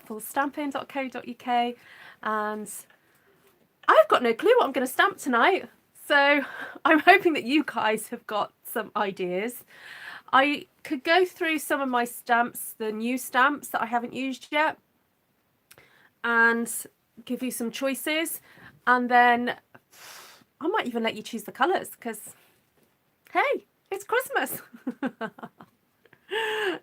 artfulstampin.co.uk, and I've got no clue what I'm going to stamp tonight. So I'm hoping that you guys have got some ideas. I could go through some of my stamps, the new stamps that I haven't used yet, and give you some choices. And then I might even let you choose the colours because, hey, it's Christmas.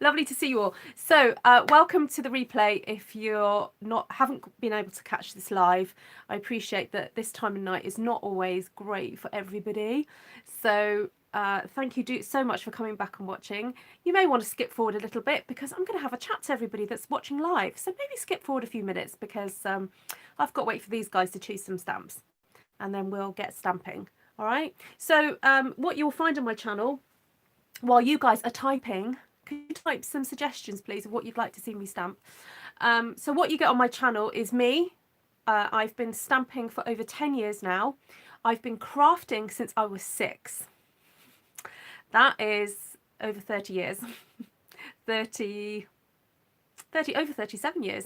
Lovely to see you all. So welcome to the replay. If you're haven't been able to catch this live, I appreciate that this time of night is not always great for everybody. So thank you so much for coming back and watching. You may want to skip forward a little bit because I'm going to have a chat to everybody that's watching live. So maybe skip forward a few minutes because I've got to wait for these guys to choose some stamps and then we'll get stamping. All right. So what you'll find on my channel while you guys are typing, can you type some suggestions, please, of what you'd like to see me stamp? So what you get on my channel is me. I've been stamping for over 10 years now. I've been crafting since I was 6. That is over 30 years. Over 37 years.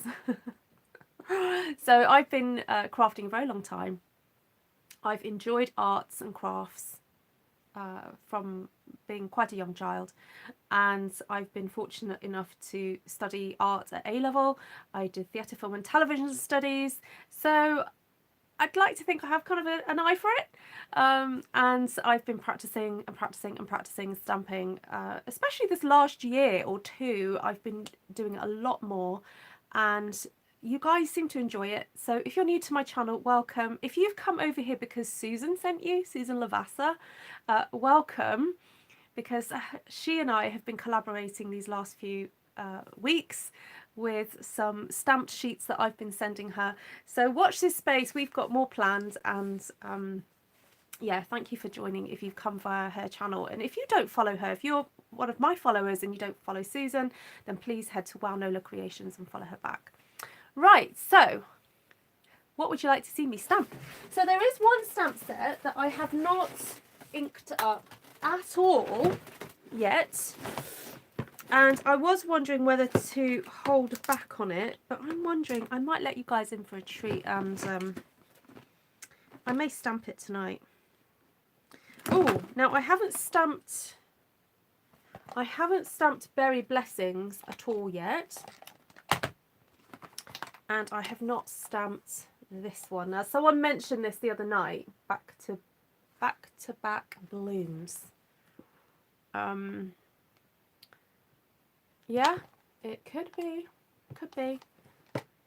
So I've been crafting a very long time. I've enjoyed arts and crafts from being quite a young child, and I've been fortunate enough to study art at A level. I did theatre, film and television studies, so I'd like to think I have kind of an eye for it, and I've been practicing stamping, especially this last year or two. I've been doing a lot more, and you guys seem to enjoy it. So if you're new to my channel, welcome. If you've come over here because Susan sent you, Susan Lavassa, welcome, because she and I have been collaborating these last few weeks with some stamped sheets that I've been sending her. So watch this space, we've got more planned, and yeah, thank you for joining if you've come via her channel. And if you don't follow her, if you're one of my followers and you don't follow Susan, then please head to Wow Nola Creations and follow her back. Right, so what would you like to see me stamp? So there is one stamp set that I have not inked up at all yet, and I was wondering whether to hold back on it, but I'm wondering, I might let you guys in for a treat, and I may stamp it tonight. Oh, now I haven't stamped Berry Blessings at all yet. And I have not stamped this one. Now, someone mentioned this the other night. Back to back blooms. Yeah, it could be.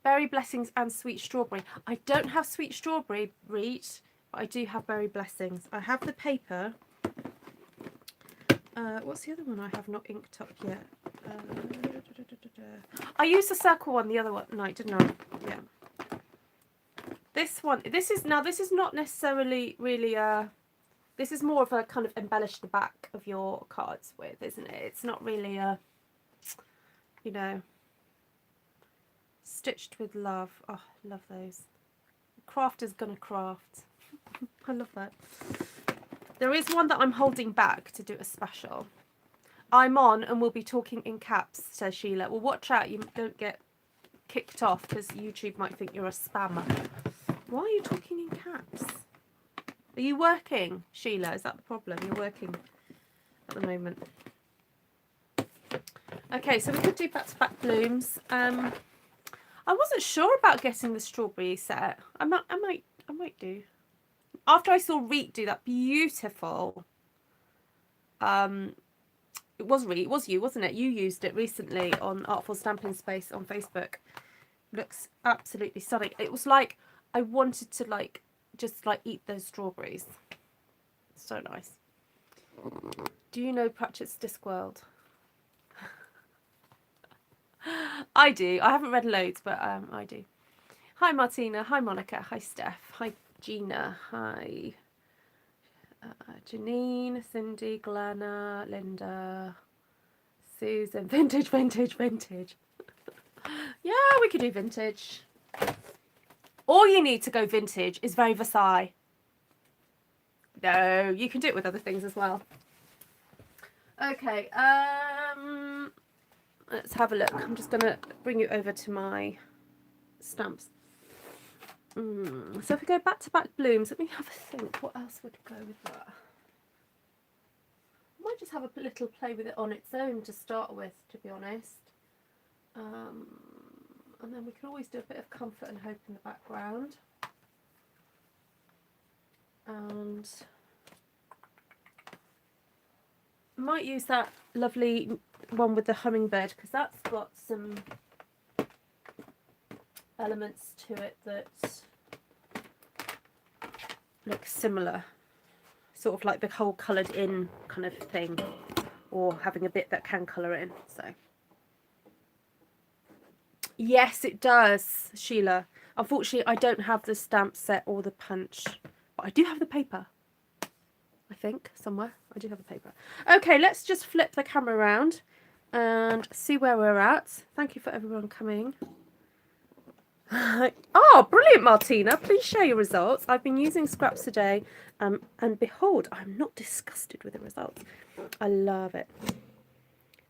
Berry Blessings and Sweet Strawberry. I don't have Sweet Strawberry, Reet, but I do have Berry Blessings. I have the paper. What's the other one I have not inked up yet? I used the circle one the other night, didn't I? Yeah. This one, this is not necessarily really this is more of a kind of embellish the back of your cards with, isn't it? It's not really a, you know, stitched with love. Oh, love those. Crafter's gonna craft. I love that. There is one that I'm holding back to do a special. I'm on and we'll be talking in caps, says Sheila. Well, watch out, you don't get kicked off because YouTube might think you're a spammer. Why are you talking in caps? Are you working, Sheila? Is that the problem? You're working at the moment. Okay, so we could do back-to-back blooms. I wasn't sure about getting the strawberry set. I might do. After I saw Reet do that beautiful it was you, wasn't it? You used it recently on Artful Stampin Space on Facebook. Looks absolutely stunning. It was like I wanted to just eat those strawberries. So nice. Do you know Pratchett's Discworld? I do. I haven't read loads, but I do. Hi Martina. Hi Monica. Hi Steph. Hi Gina. Hi Janine, Cindy, Glenna, Linda, Susan. Vintage. Yeah, we could do vintage. All you need to go vintage is very Versailles. No, you can do it with other things as well. Okay, let's have a look. I'm just going to bring you over to my stamps. So if we go back to back blooms, let me have a think. What else would go with that? I might just have a little play with it on its own to start with, to be honest. And then we can always do a bit of comfort and hope in the background. And I might use that lovely one with the hummingbird, because that's got some elements to it that look similar, sort of like the whole coloured in kind of thing, or having a bit that can colour in. So yes, it does, Sheila. Unfortunately, I don't have the stamp set or the punch, but I do have the paper. I think somewhere I do have the paper. Okay, let's just flip the camera around and see where we're at. Thank you for everyone coming. Oh, brilliant, Martina. Please share your results. I've been using scraps today, and behold, I'm not disgusted with the results. I love it.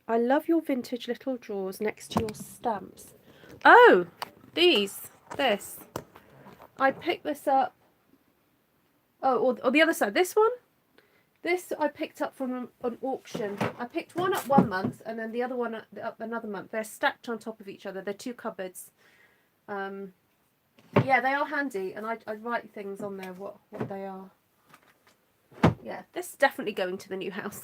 I love your vintage little drawers next to your stamps. Oh, this. I picked this up. Oh, or the other side. This one? This I picked up from an auction. I picked one up 1 month and then the other one up another month. They're stacked on top of each other. They're 2 cupboards. Yeah, they are handy, and I write things on there what they are. Yeah, this is definitely going to the new house.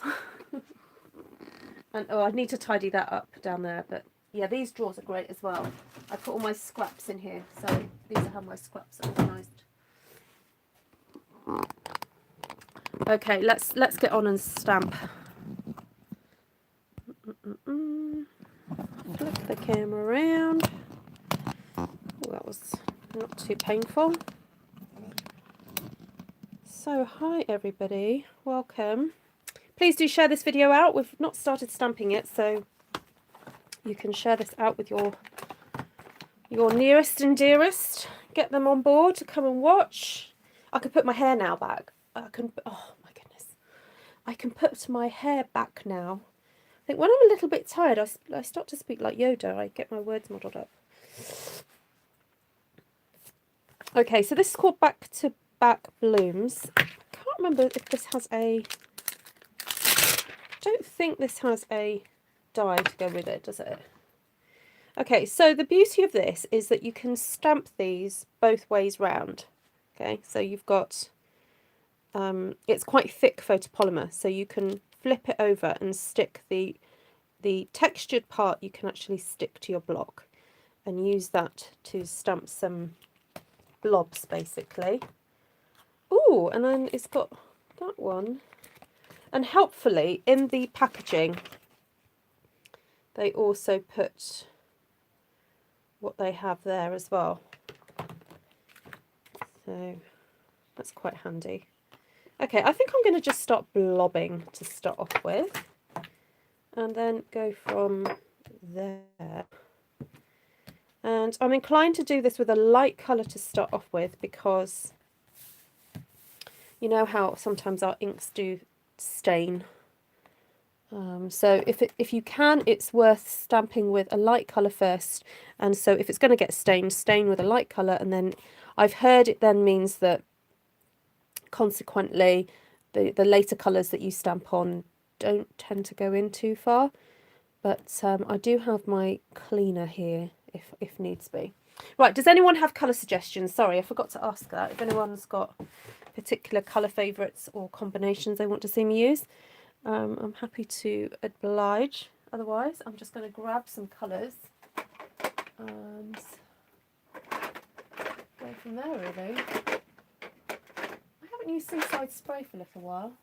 And oh, I need to tidy that up down there, but yeah, these drawers are great as well. I put all my scraps in here, so these are how my scraps are organised. Okay, let's get on and stamp. Flip the camera around. Oh, that was not too painful. So hi everybody, welcome. Please do share this video out. We've not started stamping it, so you can share this out with your nearest and dearest. Get them on board to come and watch. I can put my hair now back. Oh my goodness. I can put my hair back now. I think when I'm a little bit tired, I start to speak like Yoda. I get my words muddled up. Okay, so this is called Back to Back Blooms. I can't remember if this has a... I don't think this has a die to go with it, does it? Okay, so the beauty of this is that you can stamp these both ways round. Okay, so you've got... it's quite thick photopolymer, so you can flip it over and stick the textured part, you can actually stick to your block and use that to stamp some blobs basically. Oh, and then it's got that one, and helpfully in the packaging they also put what they have there as well, so that's quite handy. Okay, I think I'm going to just start blobbing to start off with, and then go from there. And I'm inclined to do this with a light colour to start off with, because you know how sometimes our inks do stain. So if you can, it's worth stamping with a light colour first. And so if it's going to get stained, stain with a light colour, and then I've heard it then means that consequently the later colours that you stamp on don't tend to go in too far. But I do have my cleaner here if needs be. Right, does anyone have colour suggestions? Sorry, I forgot to ask that. If anyone's got particular colour favourites or combinations they want to see me use, I'm happy to oblige. Otherwise, I'm just going to grab some colours and go from there, really. I haven't used Seaside Spray for a little while.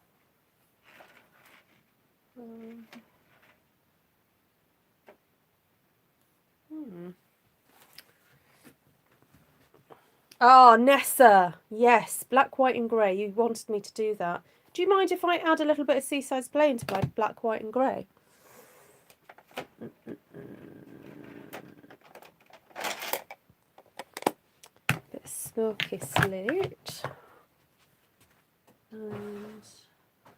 Oh, Nessa, yes, black, white and grey. You wanted me to do that. Do you mind if I add a little bit of Seaside Spray into my black, white and grey? Bit of Smoky Slate. And I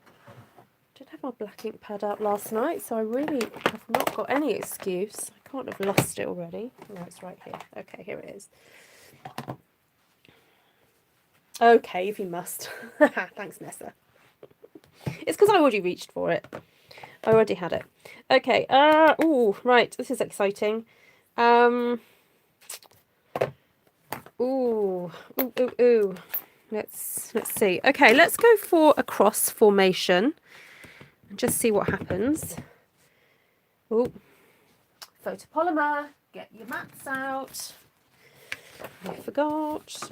did have my black ink pad out last night, so I really have not got any excuse. I can't have lost it already. No, it's right here. Okay, here it is. Okay, if you must. Thanks, Nessa. It's because I already reached for it. I already had it. Okay, ooh, right, this is exciting. Ooh. Let's see. Okay, let's go for a cross formation and just see what happens. Ooh. Photopolymer, get your mats out. I forgot.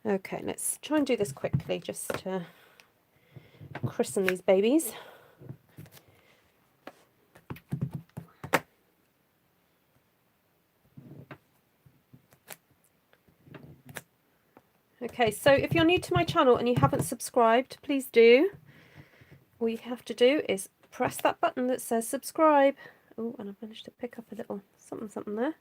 Okay, let's try and do this quickly just to christen these babies. Okay, so if you're new to my channel and you haven't subscribed, please do. All you have to do is press that button that says subscribe. Oh, and I've managed to pick up a little something there.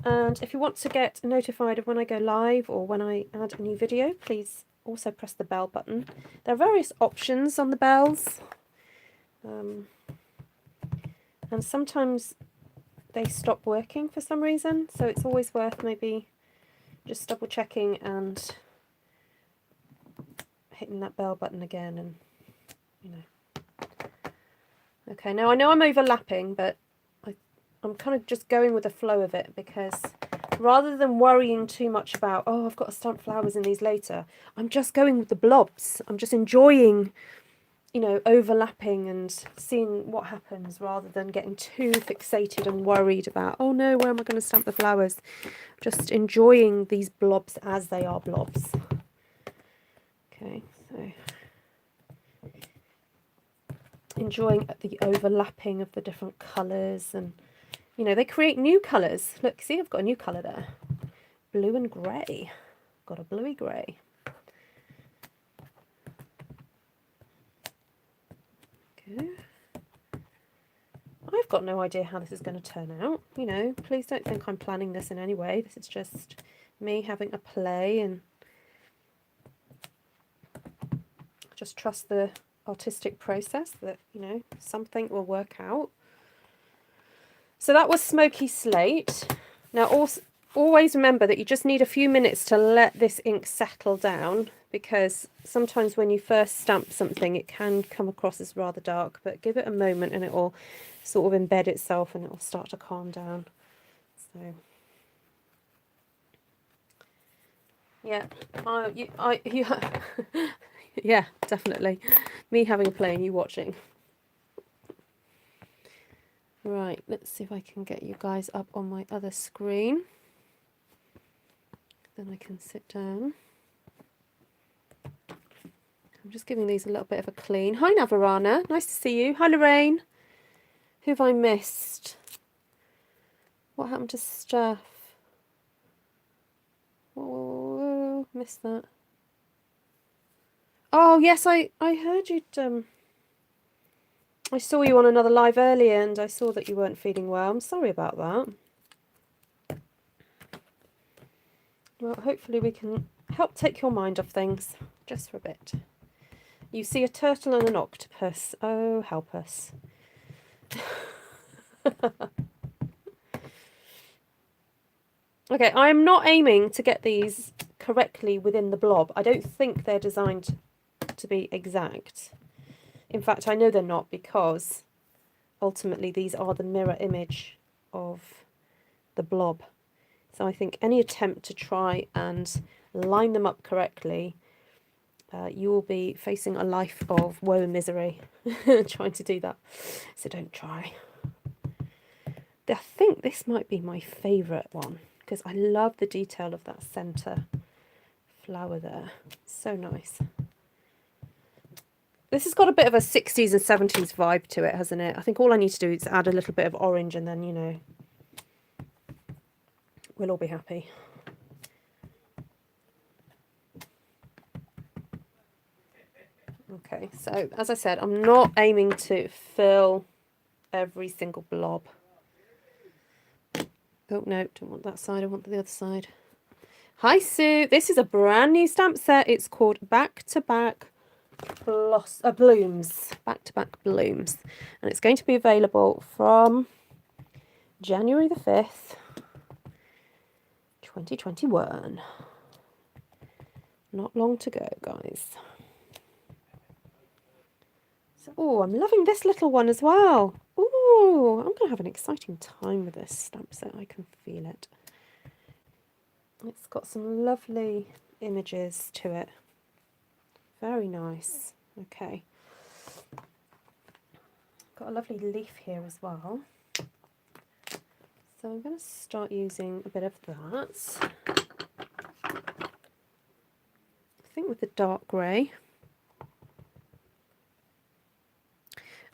And if you want to get notified of when I go live or when I add a new video, please also press the bell button. There are various options on the bells. And sometimes they stop working for some reason, so it's always worth maybe just double checking and hitting that bell button again, and you know. Okay, now I know I'm overlapping, but I'm kind of just going with the flow of it, because rather than worrying too much about, oh, I've got to stamp flowers in these later, I'm just going with the blobs. I'm just enjoying, you know, overlapping and seeing what happens, rather than getting too fixated and worried about, oh no, where am I going to stamp the flowers? Just enjoying these blobs as they are blobs. Okay, so enjoying the overlapping of the different colours, and you know, they create new colours. Look, see, I've got a new colour there. Blue and grey. Got a bluey grey. Okay. I've got no idea how this is going to turn out. You know, please don't think I'm planning this in any way. This is just me having a play, and just trust the artistic process that, you know, something will work out. So that was Smoky Slate. Now also, always remember that you just need a few minutes to let this ink settle down, because sometimes when you first stamp something it can come across as rather dark, but give it a moment and it will sort of embed itself and it will start to calm down. So yeah, yeah, definitely. Me having a play and you watching. Right, let's see if I can get you guys up on my other screen. Then I can sit down. I'm just giving these a little bit of a clean. Hi Navarana, nice to see you. Hi Lorraine. Who have I missed? What happened to Steph? Oh, missed that. Oh yes, I heard you'd I saw you on another live earlier and I saw that you weren't feeling well. I'm sorry about that. Well, hopefully we can help take your mind off things just for a bit. You see a turtle and an octopus. Oh, help us. Okay, I'm not aiming to get these correctly within the blob. I don't think they're designed to be exact. In fact, I know they're not, because ultimately these are the mirror image of the blob. So I think any attempt to try and line them up correctly, you will be facing a life of woe and misery trying to do that. So don't try. I think this might be my favourite one, because I love the detail of that centre flower there. So nice. This has got a bit of a 60s and 70s vibe to it, hasn't it? I think all I need to do is add a little bit of orange and then, you know, we'll all be happy. Okay, so as I said, I'm not aiming to fill every single blob. Oh no, don't want that side, I want the other side. Hi Sue, this is a brand new stamp set. It's called Back to Back blooms, back-to-back blooms. And it's going to be available from January the 5th, 2021. Not long to go, guys. So, oh, I'm loving this little one as well. Oh, I'm going to have an exciting time with this stamp set. I can feel it. It's got some lovely images to it. Very nice. Okay. Got a lovely leaf here as well. So I'm going to start using a bit of that. I think with the dark grey.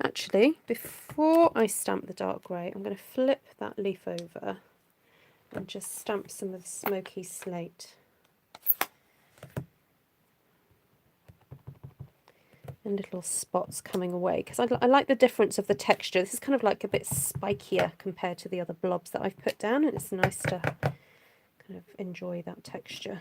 Actually, before I stamp the dark grey, I'm going to flip that leaf over and just stamp some of the Smoky Slate. And little spots coming away, because I like the difference of the texture. This is kind of like a bit spikier compared to the other blobs that I've put down, and it's nice to kind of enjoy that texture.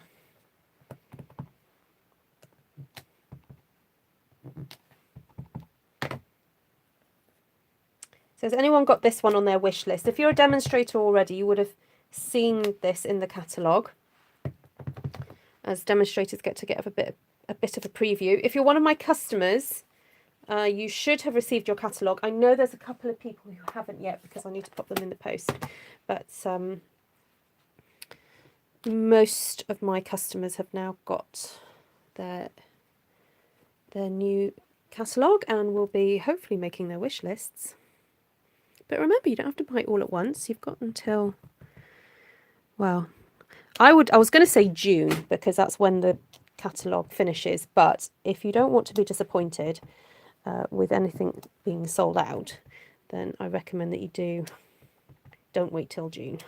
So has anyone got this one on their wish list? If you're a demonstrator already, you would have seen this in the catalogue, as demonstrators get a bit of a preview. If you're one of my customers, you should have received your catalogue. I know there's a couple of people who haven't yet because I need to pop them in the post, but most of my customers have now got their new catalogue and will be hopefully making their wish lists. But remember, you don't have to buy it all at once. You've got until, well, I was going to say June because that's when the catalogue finishes. But if you don't want to be disappointed with anything being sold out, then I recommend that you don't wait till June.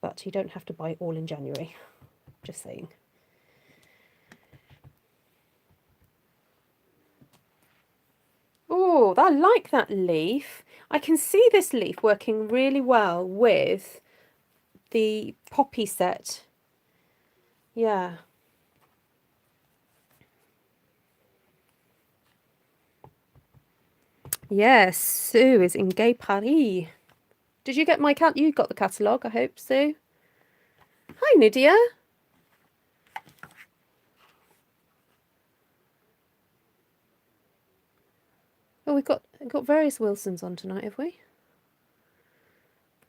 But you don't have to buy it all in January. Just saying. Oh, I like that leaf. I can see this leaf working really well with the poppy set. Yeah. Yes, Sue is in Gay Paris. Did you get you got the catalogue, I hope, Sue? Hi, Nydia. Oh, we've got various Wilsons on tonight, have we?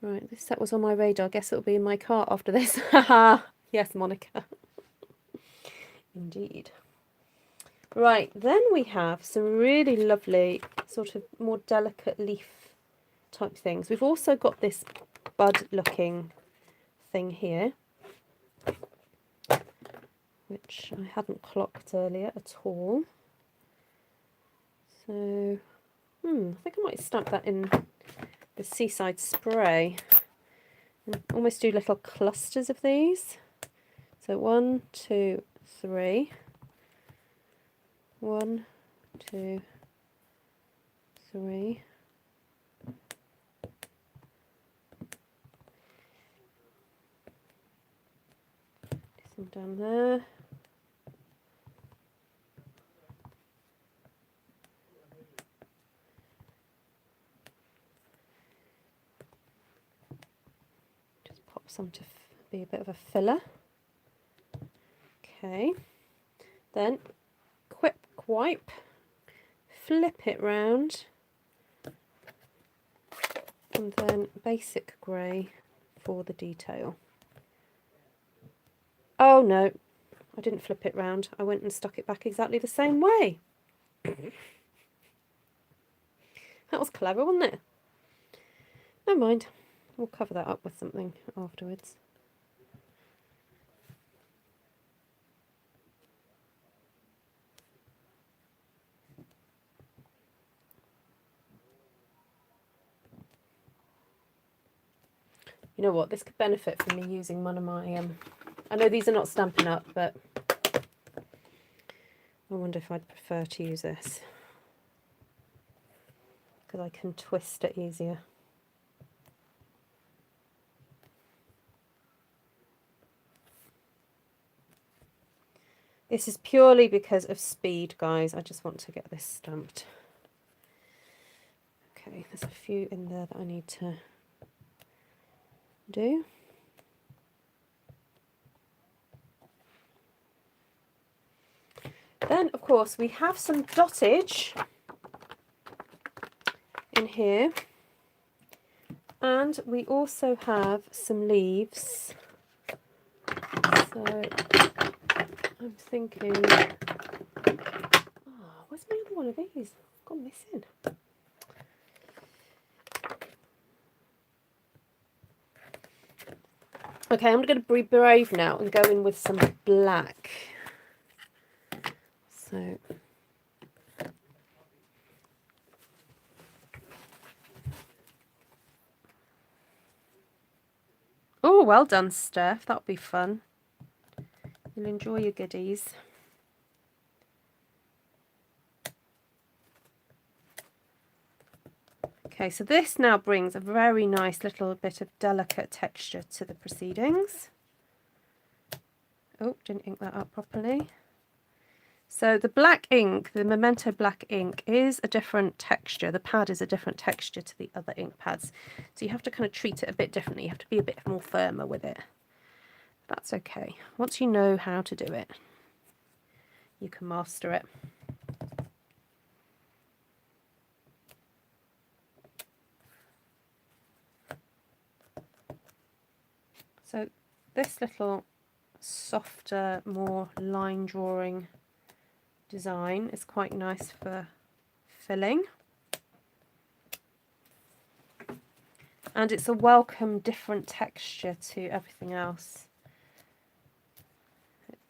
Right, this set was on my radar. Guess it'll be in my cart after this. Haha. Yes, Monica. Indeed. Right, then we have some really lovely sort of more delicate leaf type things. We've also got this bud looking thing here, which I hadn't clocked earlier at all. So, I think I might stamp that in the Seaside Spray and almost do little clusters of these. So 1, 2, 3. 1, 2, 3. Some down there. Just pop some to be a bit of a filler. Okay. Then wipe, flip it round, and then basic grey for the detail. Oh no, I didn't flip it round. I went and stuck it back exactly the same way. That was clever, wasn't it? Never mind. We'll cover that up with something afterwards. You know what, this could benefit from me using one of my, I know these are not Stampin' Up, but I wonder if I'd prefer to use this, because I can twist it easier. This is purely because of speed, guys. I just want to get this stamped. Okay, there's a few in there that I need to do. Then, of course, we have some dottage in here. And we also have some leaves. So, I'm thinking... Oh, where's my other one of these? Gone missing. Okay, I'm going to be brave now and go in with some black. So... Oh, well done, Steph. That'll be fun. You'll enjoy your goodies. Okay, so this now brings a very nice little bit of delicate texture to the proceedings. Oh, didn't ink that up properly. So the black ink, the Magenta Black ink, is a different texture. The pad is a different texture to the other ink pads. So you have to kind of treat it a bit differently. You have to be a bit more firmer with it. That's okay. Once you know how to do it, you can master it. So this little softer, more line drawing design is quite nice for filling, and it's a welcome different texture to everything else.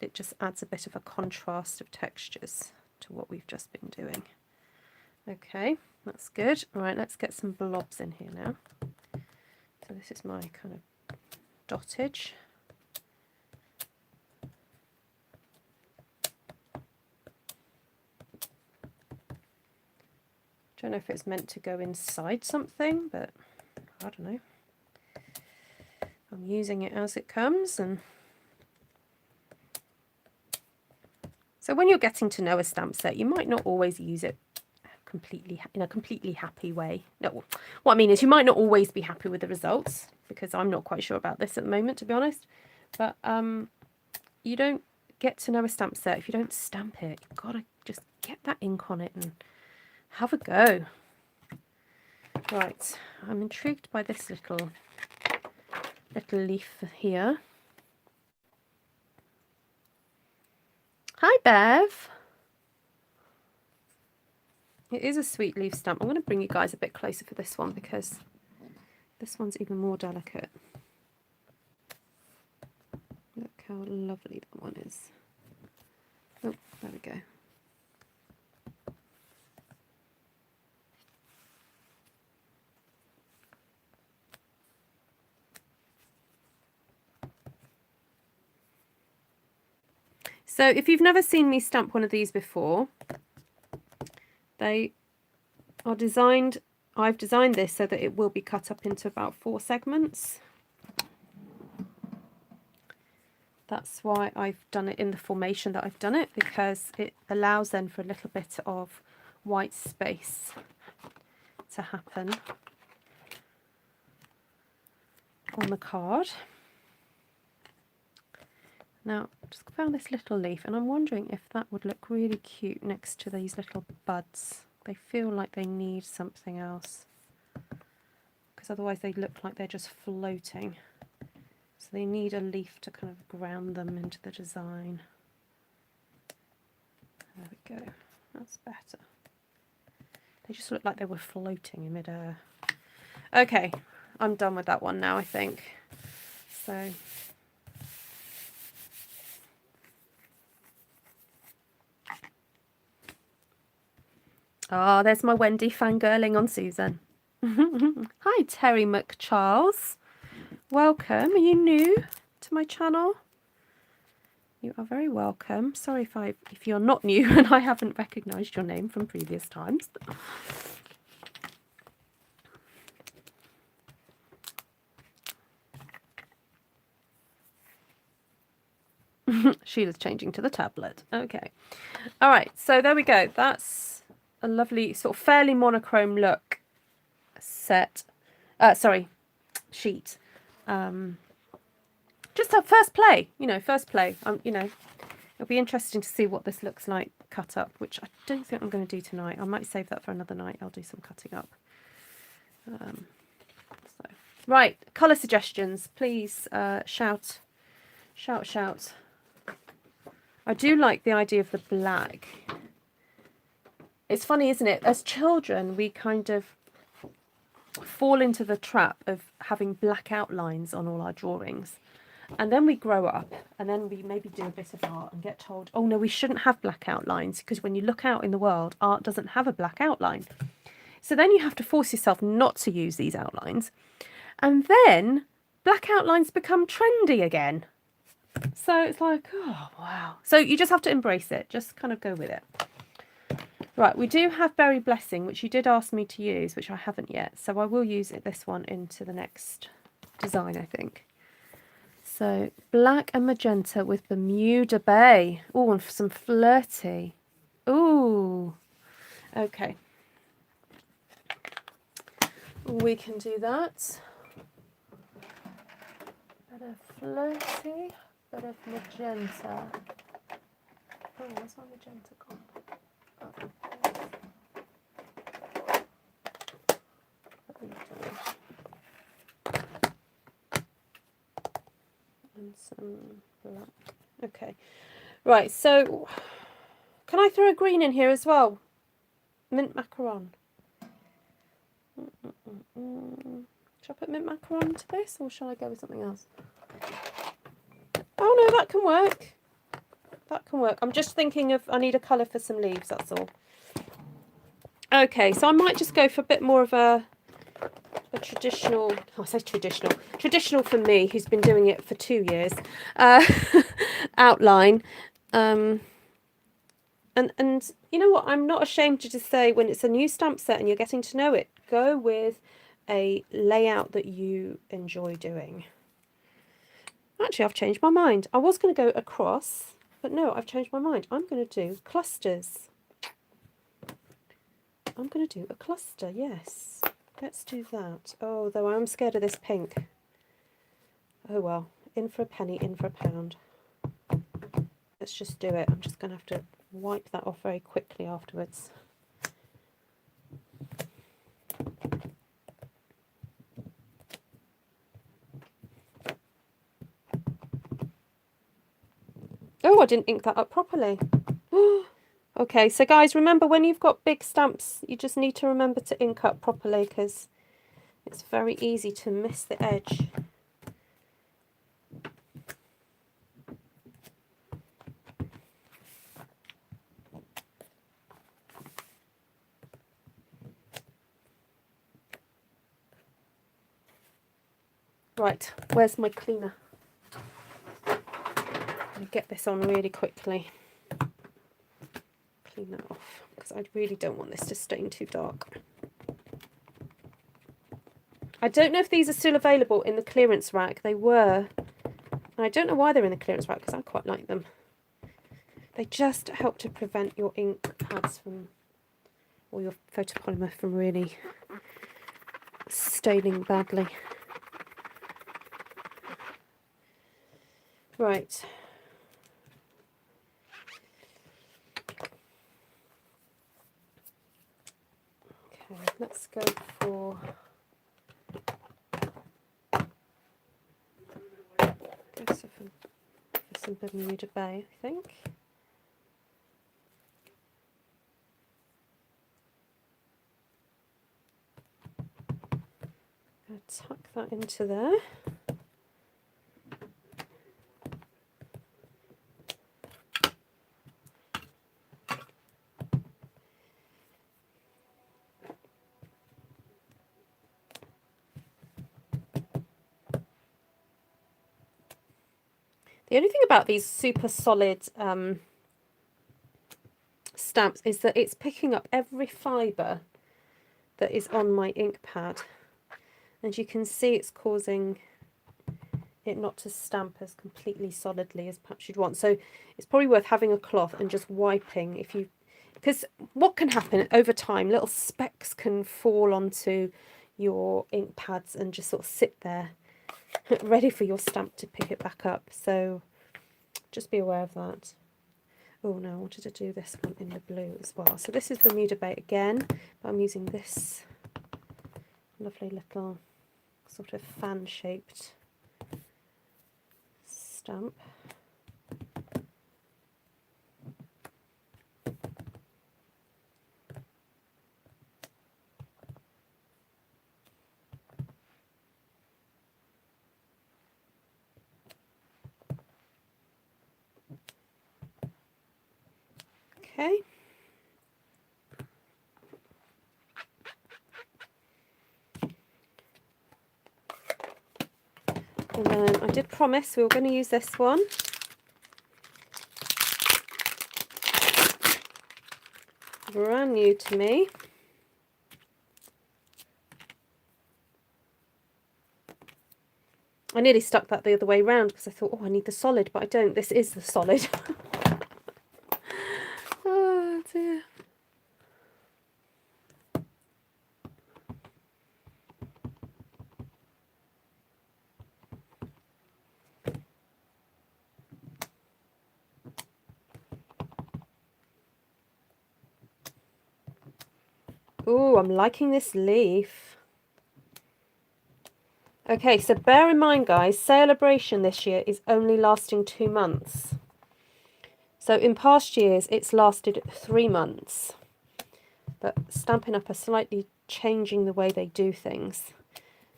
It just adds a bit of a contrast of textures to what we've just been doing. Okay, that's good. All right, let's get some blobs in here now. So this is my kind of dottage. Don't know if it's meant to go inside something, but I don't know. I'm using it as it comes. And so when you're getting to know a stamp set, you might not always use it completely in a completely happy way. No, what I mean is you might not always be happy with the results, because I'm not quite sure about this at the moment, to be honest. But you don't get to know a stamp set if you don't stamp it. You've got to just get that ink on it and have a go. Right, I'm intrigued by this little leaf here. Hi, Bev. It is a sweet leaf stamp. I'm going to bring you guys a bit closer for this one because this one's even more delicate. Look how lovely that one is. Oh, there we go. So if you've never seen me stamp one of these before, they are designed, I've designed this so that it will be cut up into about 4 segments. That's why I've done it in the formation that I've done it, because it allows then for a little bit of white space to happen on the card. Now, I just found this little leaf and I'm wondering if that would look really cute next to these little buds. They feel like they need something else, because otherwise they look like they're just floating. So they need a leaf to kind of ground them into the design. There we go. That's better. They just look like they were floating in midair. Okay, I'm done with that one now, I think. So... Ah, there's my Wendy fangirling on Susan. Hi, Terry McCharles. Welcome. Are you new to my channel? You are very welcome. Sorry if you're not new and I haven't recognised your name from previous times. Sheila's changing to the tablet. Okay. All right. So there we go. That's a lovely sort of fairly monochrome look set. Sorry, sheet. Just a first play, first play. It'll be interesting to see what this looks like cut up, which I don't think I'm going to do tonight. I might save that for another night. I'll do some cutting up. Right, colour suggestions. Please shout. I do like the idea of the black. It's funny, isn't it? As children, we kind of fall into the trap of having black outlines on all our drawings. And then we grow up and then we maybe do a bit of art and get told, oh no, we shouldn't have black outlines because when you look out in the world, art doesn't have a black outline. So then you have to force yourself not to use these outlines. And then black outlines become trendy again. So it's like, oh, wow. So you just have to embrace it. Just kind of go with it. Right, we do have Berry Blessing, which you did ask me to use, which I haven't yet. So I will use this one into the next design, I think. So black and magenta with Bermuda Bay. Oh, and some flirty. Ooh. Okay. We can do that. Bit of flirty, bit of magenta. Oh, where's my magenta gone? Oh. And some black. Okay. Right, so can I throw a green in here as well? Mint macaron. Shall I put mint macaron to this, or shall I go with something else? Oh no, that can work. That can work. I'm just thinking of, I need a colour for some leaves, that's all. Okay, so I might just go for a bit more of a traditional, I say traditional for me, who's been doing it for 2 years, outline. And you know what, I'm not ashamed to just say, when it's a new stamp set and you're getting to know it, go with a layout that you enjoy doing. Actually, I've changed my mind. I was going to go across, but no, I've changed my mind. I'm going to do clusters. I'm going to do a cluster, yes. Let's do that. Oh, though I'm scared of this pink. Oh well, in for a penny, in for a pound. Let's just do it. I'm just going to have to wipe that off very quickly afterwards. Oh, I didn't ink that up properly. Okay, so guys, remember when you've got big stamps, you just need to remember to ink up properly because it's very easy to miss the edge. Right, where's my cleaner? I'll get this on really quickly. Clean that off because I really don't want this to stain too dark. I don't know if these are still available in the clearance rack. They were. And I don't know why they're in the clearance rack because I quite like them. They just help to prevent your ink pads from, or your photopolymer from really staining badly. Right. Okay, let's go for some Bermuda Bay, I think. I'm going to tuck that into there. The only thing about these super solid stamps is that it's picking up every fibre that is on my ink pad. And you can see it's causing it not to stamp as completely solidly as perhaps you'd want. So it's probably worth having a cloth and just wiping if you, because what can happen over time, little specks can fall onto your ink pads and just sort of sit there ready for your stamp to pick it back up. So just be aware of that. Oh no, I wanted to do this one in the blue as well. So this is Bermuda Bay again, but I'm using this lovely little sort of fan shaped stamp. Okay. And then I did promise we were going to use this one. Brand new to me. I nearly stuck that the other way round because I thought, oh, I need the solid, but I don't. This is the solid. Oh dear. Oh, I'm liking this leaf. Okay, so bear in mind, guys, Celebration this year is only lasting 2 months. So in past years, it's lasted 3 months. But Stampin' Up are slightly changing the way they do things.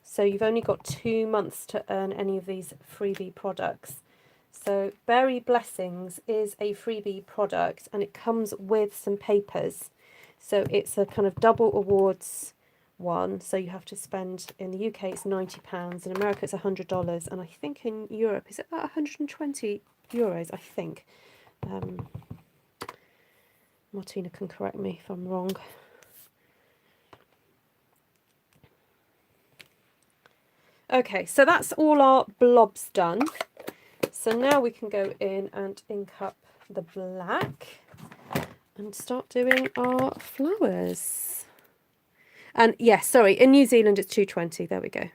So you've only got 2 months to earn any of these freebie products. So Berry Blessings is a freebie product and it comes with some papers. So it's a kind of double awards one. So you have to spend, in the UK it's £90, in America it's $100, and I think in Europe is it about 120 euros, I think. Martina can correct me if I'm wrong. Okay, so that's all our blobs done. So now we can go in and ink up the black and start doing our flowers. And yes, sorry, in New Zealand it's 220. There we go.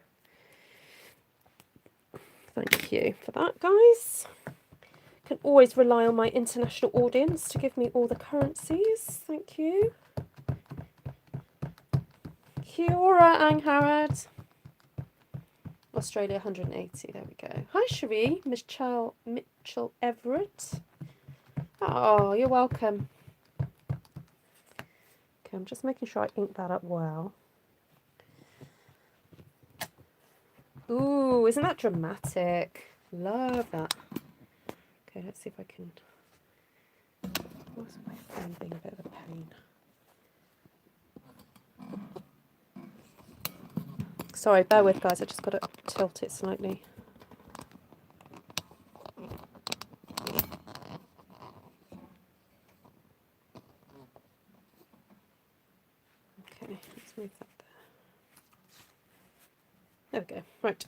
Thank you for that, guys. Can always rely on my international audience to give me all the currencies. Thank you. Kia ora, Angharad. Australia 180. There we go. Hi, Cherie. Mitchell Everett. Oh, you're welcome. Okay, I'm just making sure I ink that up well. Ooh, isn't that dramatic? Love that. Okay, let's see if I can. What's my phone being a bit of a pain? Sorry, bear with, guys. I just got to tilt it slightly. Okay, let's move that there. There we go. Right.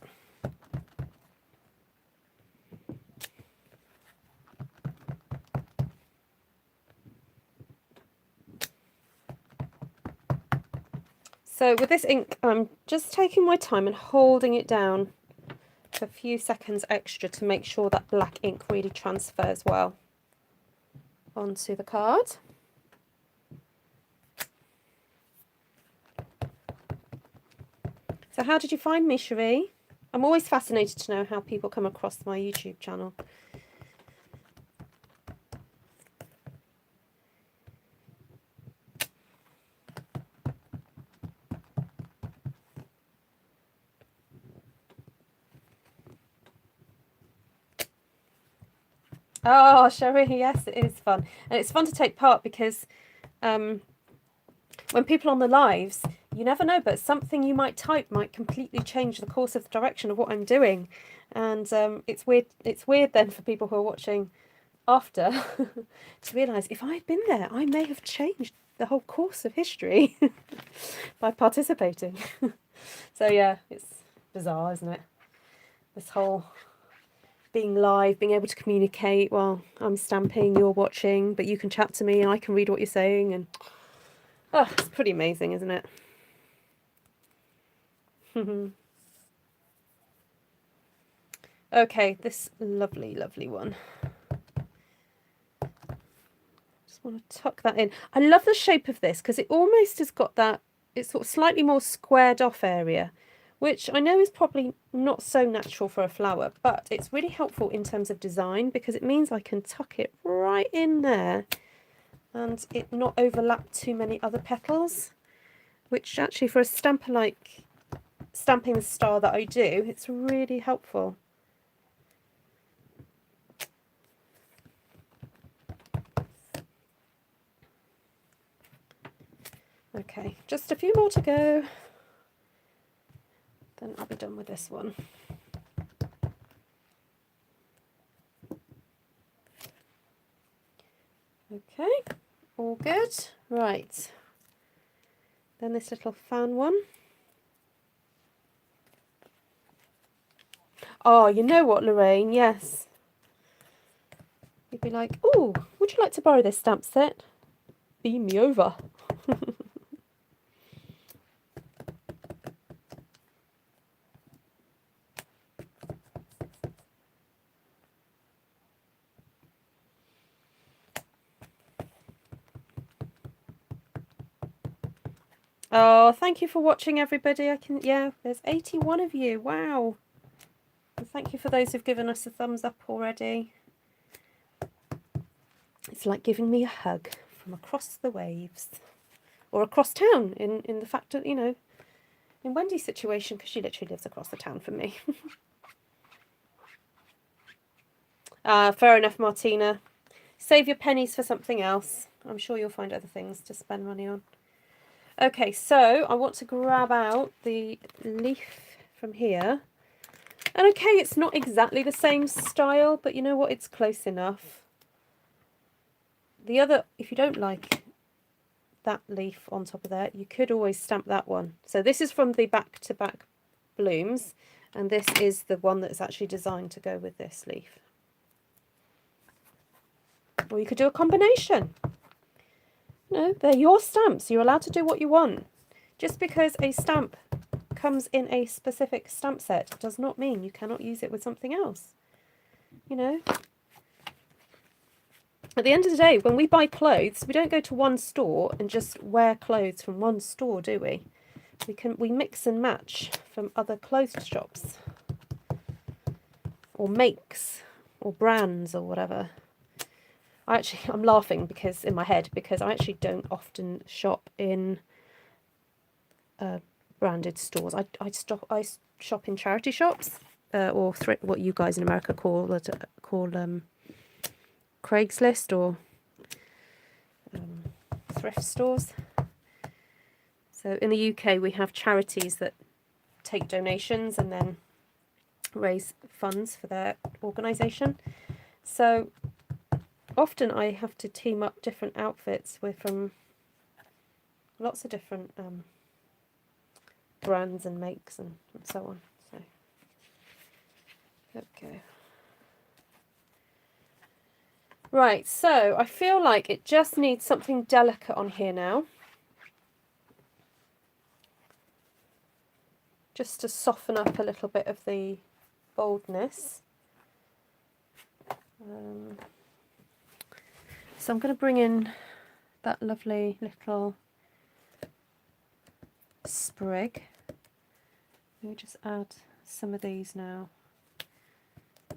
So with this ink, I'm just taking my time and holding it down for a few seconds extra to make sure that black ink really transfers well onto the card. So how did you find me, Cherie? I'm always fascinated to know how people come across my YouTube channel. Oh, Cherie, yes, it is fun. And it's fun to take part because when people are on the lives, you never know, but something you might type might completely change the course of the direction of what I'm doing. And it's weird then for people who are watching after to realise if I'd been there, I may have changed the whole course of history by participating. So yeah, it's bizarre, isn't it? This whole being live, being able to communicate while I'm stamping, you're watching, but you can chat to me and I can read what you're saying, and oh, it's pretty amazing, isn't it? Okay, this lovely, lovely one. Just want to tuck that in. I love the shape of this because it almost has got that, it's sort of slightly more squared off area, which I know is probably not so natural for a flower, but it's really helpful in terms of design because it means I can tuck it right in there and it not overlap too many other petals, which actually for a stamper like stamping the style that I do, it's really helpful. Okay, just a few more to go, then I'll be done with this one. Okay, all good. Right, then this little fan one. Oh, you know what, Lorraine? Yes. You'd be like, oh, would you like to borrow this stamp set? Beam me over. Oh, thank you for watching, everybody. Yeah, there's 81 of you. Wow. And thank you for those who've given us a thumbs up already. It's like giving me a hug from across the waves. Or across town, in the fact that, you know, in Wendy's situation, because she literally lives across the town from me. Fair enough, Martina. Save your pennies for something else. I'm sure you'll find other things to spend money on. Okay, so I want to grab out the leaf from here. And okay, it's not exactly the same style, but you know what? It's close enough. The other, if you don't like that leaf on top of there, you could always stamp that one. So this is from the back-to-back blooms, and this is the one that's actually designed to go with this leaf. Or you could do a combination. No, they're your stamps. You're allowed to do what you want. Just because a stamp comes in a specific stamp set does not mean you cannot use it with something else. You know? At the end of the day, when we buy clothes, we don't go to one store and just wear clothes from one store, do we? We mix and match from other clothes shops. Or makes. Or brands or whatever. I'm laughing because in my head because I actually don't often shop in branded stores. I shop in charity shops or what you guys in America call Craigslist or thrift stores. So in the UK we have charities that take donations and then raise funds for their organisation. So often I have to team up different outfits from lots of different brands and makes and so on. So okay. Right, so I feel like it just needs something delicate on here now. Just to soften up a little bit of the boldness. So I'm going to bring in that lovely little sprig. Let me just add some of these now to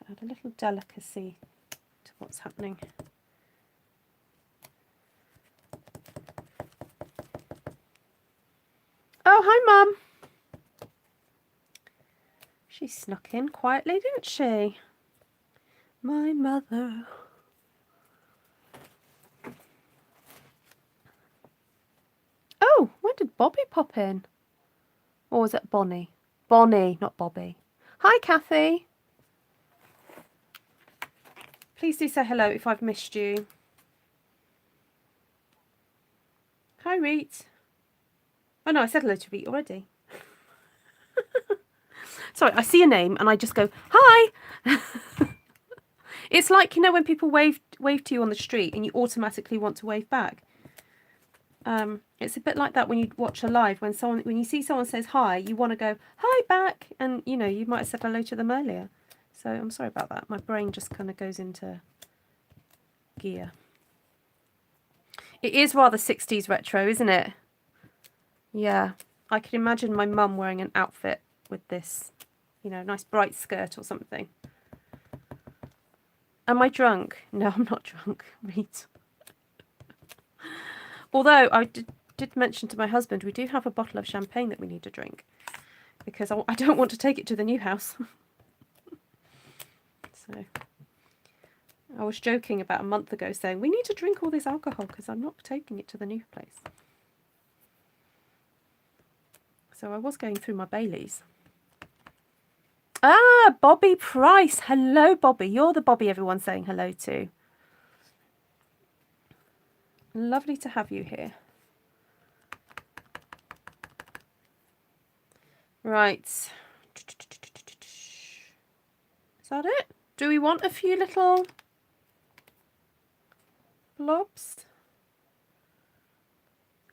add a little delicacy to what's happening. Oh, hi Mum. She snuck in quietly, didn't she? My mother. Oh, when did Bobby pop in? Or was it Bonnie? Bonnie, not Bobby. Hi, Kathy. Please do say hello if I've missed you. Hi, Reet. Oh, no, I said hello to Reet already. Sorry, I see a name and I just go, hi. It's like, you know, when people wave to you on the street and you automatically want to wave back. It's a bit like that when you watch a live, when you see someone says hi, you want to go hi back, and you know, you might have said hello to them earlier. So I'm sorry about that. My brain just kind of goes into gear. It is rather 60s retro, isn't it? Yeah, I can imagine my mum wearing an outfit with this, you know, nice bright skirt or something. Am I drunk? No, I'm not drunk. Read. Although I did mention to my husband, we do have a bottle of champagne that we need to drink, because I don't want to take it to the new house. So I was joking about a month ago saying, we need to drink all this alcohol because I'm not taking it to the new place. So I was going through my Baileys. Ah, Bobby Price. Hello, Bobby. You're the Bobby everyone's saying hello to. Lovely to have you here. Right. Is that it? Do we want a few little blobs?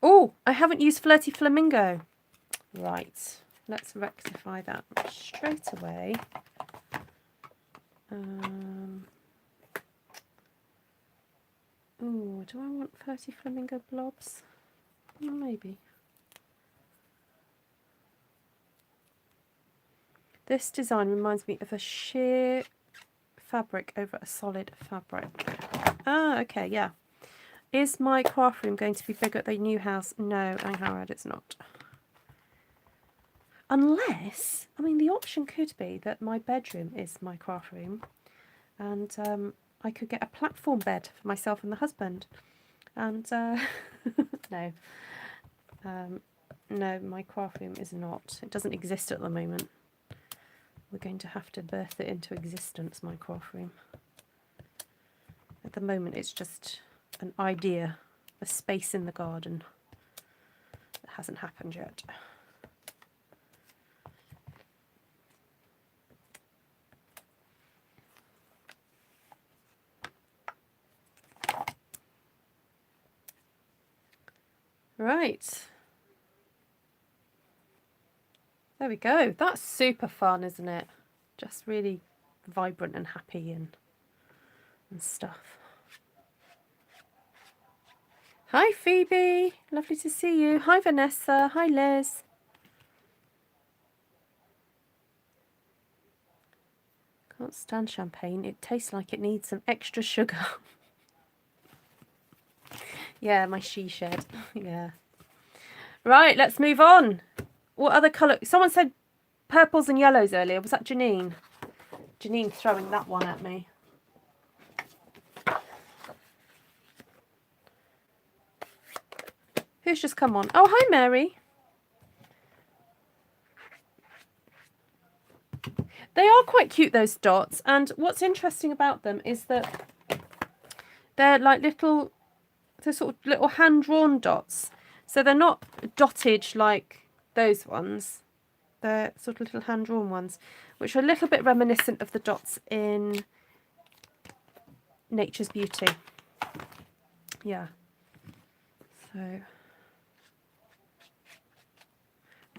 Oh, I haven't used Flirty Flamingo. Right. Let's rectify that straight away. Oh, do I want Flirty Flamingo blobs? Maybe. This design reminds me of a sheer fabric over a solid fabric. Ah, okay, yeah. Is my craft room going to be bigger at the new house? No, Angharad, it's not. Unless, I mean, the option could be that my bedroom is my craft room, and I could get a platform bed for myself and the husband. And no, no, my craft room is not. It doesn't exist at the moment. We're going to have to birth it into existence, my craft room. At the moment, it's just an idea, a space in the garden. It hasn't happened yet. Right. There we go. That's super fun, isn't it? Just really vibrant and happy and stuff. Hi, Phoebe. Lovely to see you. Hi, Vanessa. Hi, Liz. Can't stand champagne. It tastes like it needs some extra sugar. Yeah, my she shed. Yeah. Right, let's move on. What other colour? Someone said purples and yellows earlier. Was that Janine? Janine throwing that one at me. Who's just come on? Oh, hi, Mary. They are quite cute, those dots. And what's interesting about them is that they're like little, they're sort of little hand-drawn dots. So they're not dotted like those ones. They're sort of little hand-drawn ones, which are a little bit reminiscent of the dots in Nature's Beauty. Yeah. So,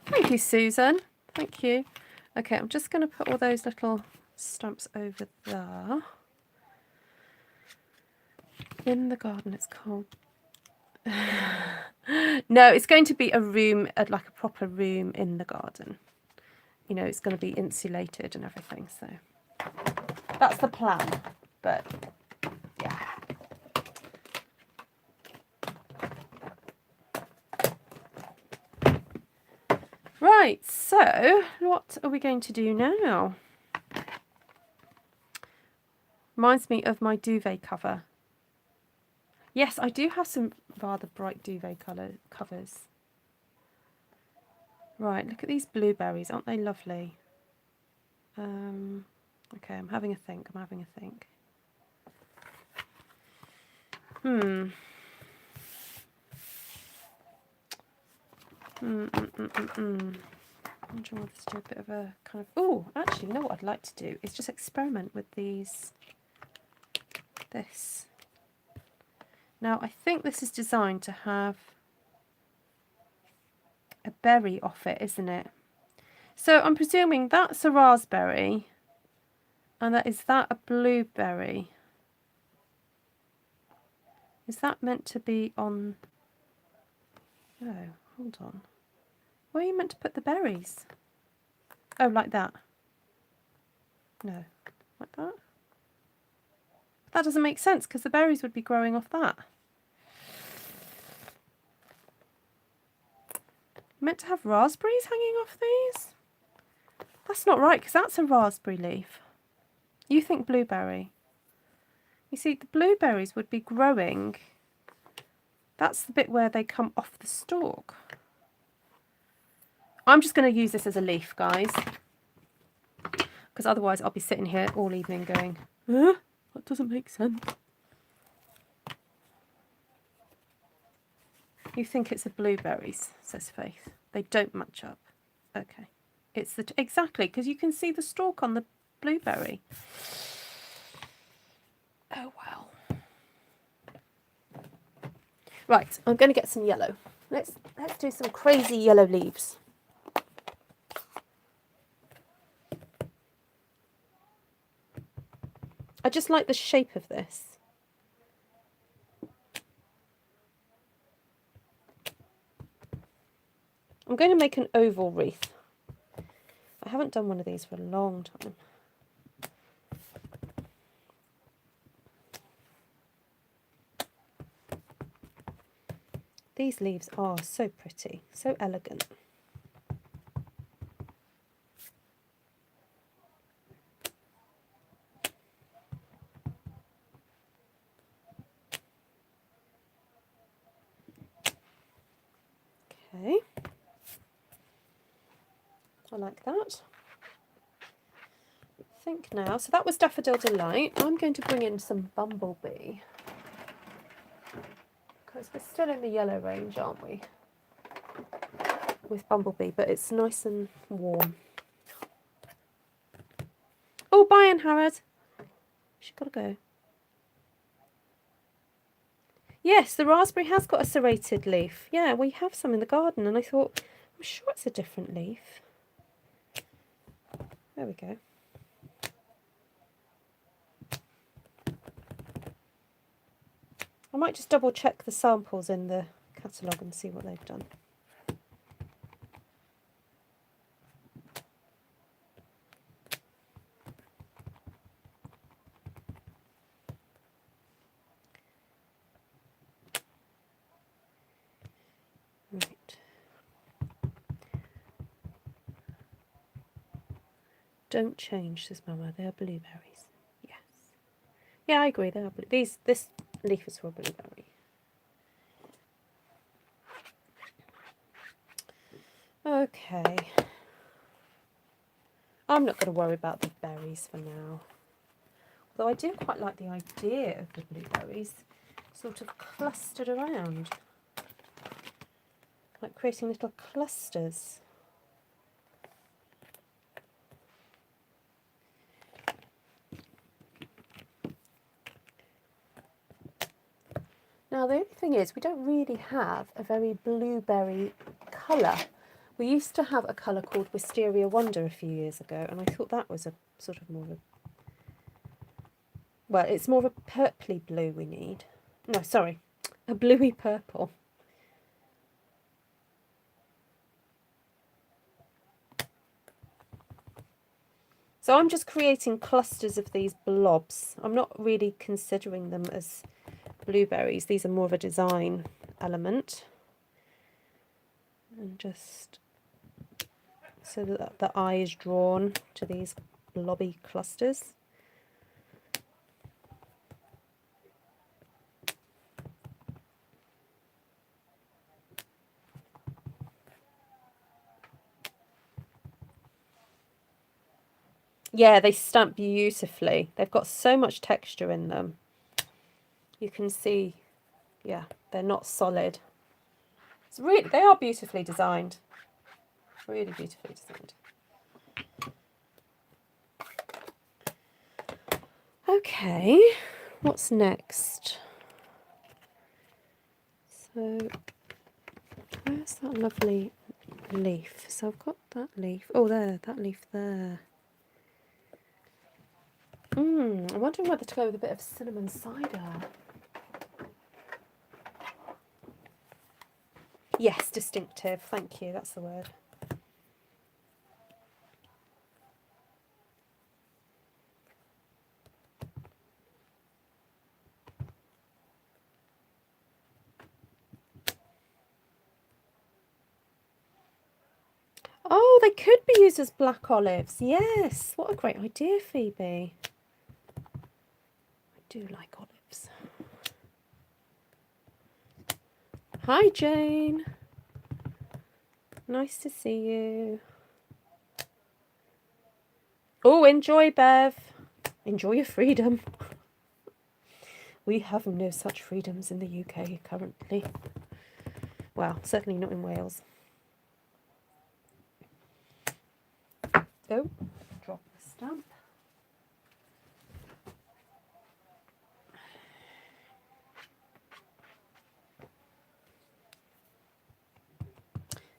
thank you, Susan. Thank you. Okay, I'm just going to put all those little stamps over there. In the garden, it's called. No, it's going to be a room, like a proper room in the garden. You know, it's going to be insulated and everything. So that's the plan. But yeah. Right, so what are we going to do now? Reminds me of my duvet cover. Yes, I do have some rather bright duvet covers. Right, look at these blueberries. Aren't they lovely? Okay, I'm having a think. I'm wondering whether to do a bit of a kind of... Oh, actually, you know what I'd like to do is just experiment with this. Now, I think this is designed to have a berry off it, isn't it? So I'm presuming that's a raspberry, and is that a blueberry? Is that meant to be on... Oh, hold on. Where are you meant to put the berries? Oh, like that? No, like that? That doesn't make sense because the berries would be growing off that. You're meant to have raspberries hanging off these? That's not right because that's a raspberry leaf. You think blueberry. You see, the blueberries would be growing. That's the bit where they come off the stalk. I'm just going to use this as a leaf, guys. Because otherwise I'll be sitting here all evening going, huh? That doesn't make sense. You think it's the blueberries, says Faith. They don't match up. Okay. It's the... Exactly, because you can see the stalk on the blueberry. Oh, well. Right, I'm going to get some yellow. Let's do some crazy yellow leaves. I just like the shape of this. I'm going to make an oval wreath. I haven't done one of these for a long time. These leaves are so pretty, so elegant. Okay. I like that. I think now, so that was Daffodil Delight. I'm going to bring in some Bumblebee. Because we're still in the yellow range, aren't we? With Bumblebee, but it's nice and warm. Oh, bye, Anne Harrod. She's got to go. Yes, the raspberry has got a serrated leaf. Yeah, we have some in the garden, and I thought, I'm sure it's a different leaf. There we go. I might just double check the samples in the catalogue and see what they've done. Right. Don't change, says Mama. They are blueberries. Yes. Yeah, I agree. They are this leaf is for a blueberry. Okay. I'm not going to worry about the berries for now. Although I do quite like the idea of the blueberries sort of clustered around. Like creating little clusters. Now the only thing is we don't really have a very blueberry colour. We used to have a colour called Wisteria Wonder a few years ago, and I thought that was a sort of more of a... Well, it's more of a purpley blue we need. No, sorry, a bluey purple. So I'm just creating clusters of these blobs. I'm not really considering them as blueberries. These are more of a design element. And just so that the eye is drawn to these blobby clusters. Yeah, they stamp beautifully. They've got so much texture in them. You can see, yeah, they're not solid. It's really, they are beautifully designed. Really beautifully designed. Okay, what's next? So, where's that lovely leaf? So I've got that leaf. Oh, there, that leaf there. I'm wondering whether to go with a bit of cinnamon cider. Yes, distinctive. Thank you. That's the word. Oh, they could be used as black olives. Yes. What a great idea, Phoebe. I do like olives. Hi, Jane. Nice to see you. Oh, enjoy, Bev. Enjoy your freedom. We have no such freedoms in the UK currently. Well, certainly not in Wales. Oh, drop the stamp.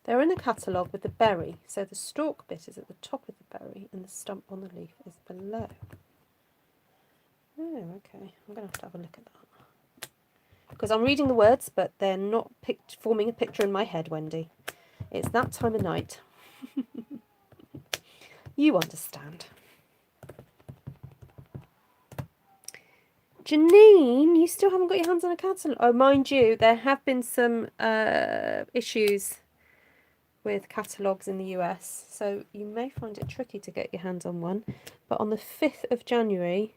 They're in a catalogue with the berry, so the stalk bit is at the top of the berry and the stump on the leaf is below. Oh, okay. I'm going to have a look at that. Because I'm reading the words, but they're not forming a picture in my head, Wendy. It's that time of night. You understand. Janine, you still haven't got your hands on a catalogue? Oh, mind you, there have been some issues with catalogues in the US, so you may find it tricky to get your hands on one. But on the 5th of January,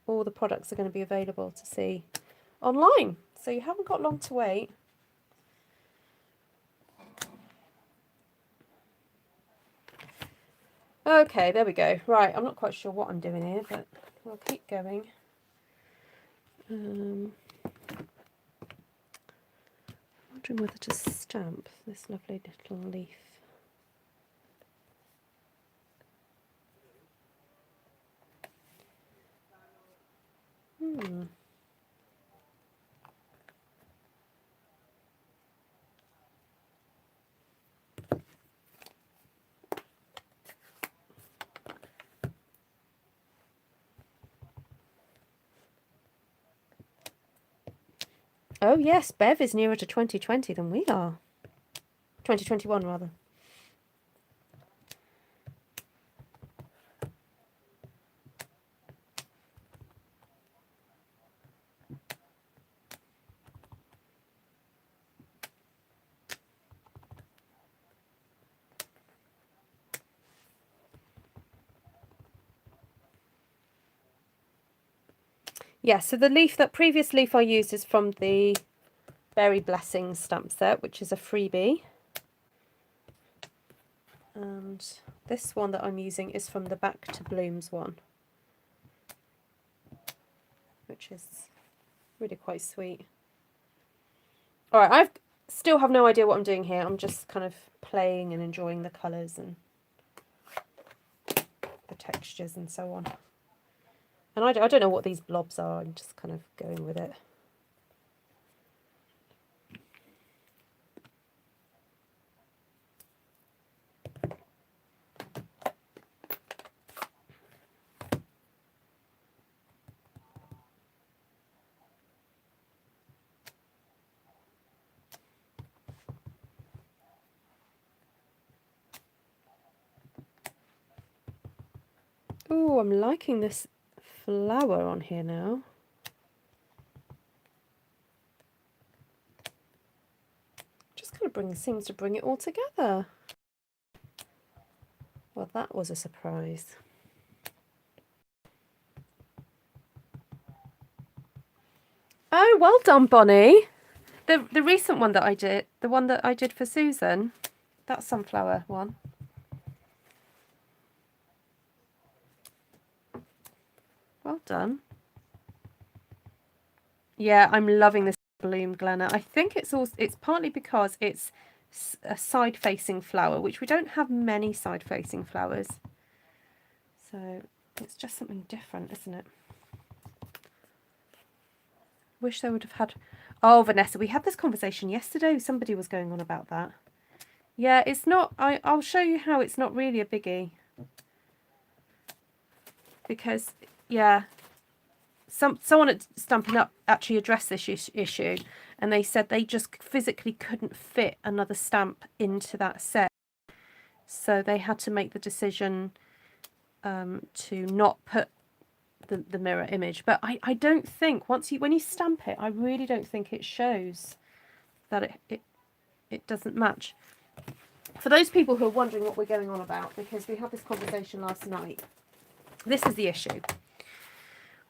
all the products are going to be available to see online, so you haven't got long to wait. Okay, there we go. Right, I'm not quite sure what I'm doing here, but we'll keep going. I'm wondering whether to stamp this lovely little leaf. Oh yes, Bev is nearer to 2020 than we are. 2021 rather. Yeah, so the leaf, that previous leaf I used is from the Berry Blessings stamp set, which is a freebie. And this one that I'm using is from the Back to Blooms one, which is really quite sweet. All right, I still have no idea what I'm doing here. I'm just kind of playing and enjoying the colours and the textures and so on. And I don't know what these blobs are. I'm just kind of going with it. Oh, I'm liking this flower on here now. Just kind of seems to bring it all together. Well, that was a surprise. Oh, well done, Bonnie. The recent one that I did, the one that I did for Susan, that sunflower one. Well done. Yeah, I'm loving this bloom, Glenna. I think it's partly because it's a side-facing flower, which we don't have many side-facing flowers. So it's just something different, isn't it? Wish they would have had... Oh, Vanessa, we had this conversation yesterday. Somebody was going on about that. Yeah, it's not... I'll show you how it's not really a biggie. Because, yeah, someone at Stampin' Up actually addressed this issue, and they said they just physically couldn't fit another stamp into that set. So they had to make the decision to not put the mirror image. But I don't think, when you stamp it, I really don't think it shows that it doesn't match. For those people who are wondering what we're going on about, because we had this conversation last night, this is the issue.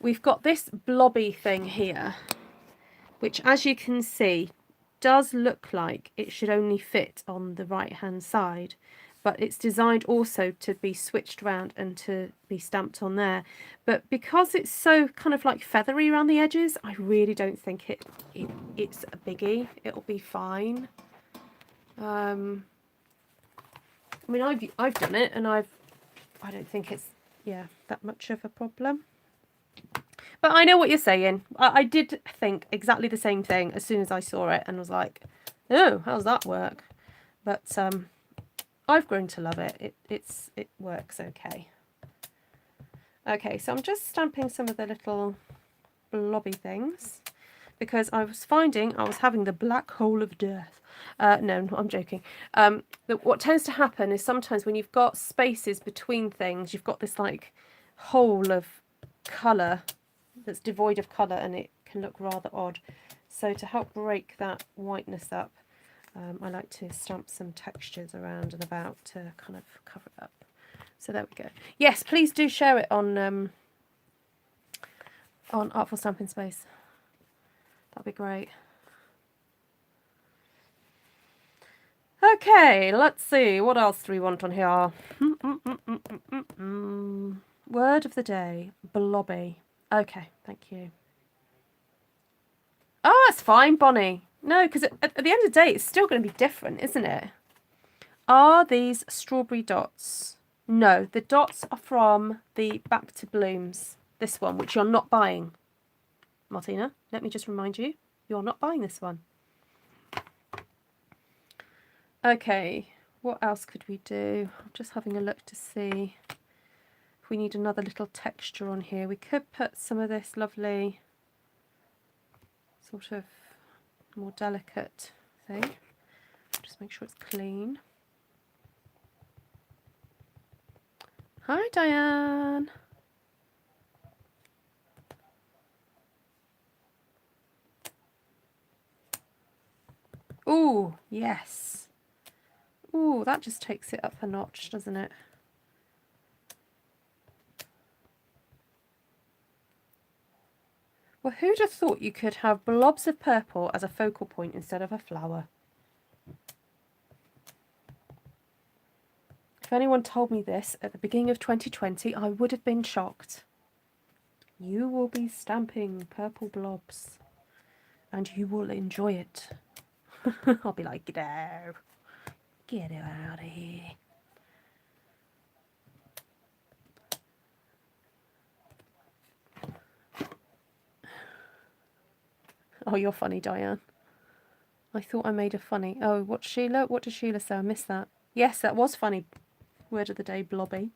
We've got this blobby thing here, which, as you can see, does look like it should only fit on the right hand side, but it's designed also to be switched around and to be stamped on there. But because it's so kind of like feathery around the edges, I really don't think it's a biggie. It'll be fine. I mean, I've done it, and I don't think it's that much of a problem. But I know what you're saying. I did think exactly the same thing as soon as I saw it, and was like, oh, how's that work? But I've grown to love it. It works okay. Okay, so I'm just stamping some of the little blobby things, because I was finding I was having the black hole of death. No, I'm joking. What tends to happen is sometimes when you've got spaces between things, you've got this like hole of colour that's devoid of colour, and it can look rather odd. So to help break that whiteness up, I like to stamp some textures around and about to kind of cover it up. So there we go. Yes, please do share it on Artful Stampin' Space. That'd be great. Okay, let's see. What else do we want on here? Word of the day. Blobby. Okay, thank you. Oh, that's fine, Bonnie. No, because at the end of the day, it's still going to be different, isn't it? Are these strawberry dots? No, the dots are from the Back to Blooms. This one, which you're not buying. Martina, let me just remind you, you're not buying this one. Okay, what else could we do? I'm just having a look to see if we need another little texture on here. We could put some of this lovely sort of more delicate thing. Just make sure it's clean. Hi, Diane. Ooh, yes. Ooh, that just takes it up a notch, doesn't it? Well, who'd have thought you could have blobs of purple as a focal point instead of a flower? If anyone told me this at the beginning of 2020, I would have been shocked. You will be stamping purple blobs, and you will enjoy it. I'll be like, get out. Get out of here. Oh, you're funny, Diane. I thought I made a funny. Oh, what Sheila? What did Sheila say? I missed that. Yes, that was funny. Word of the day, blobby.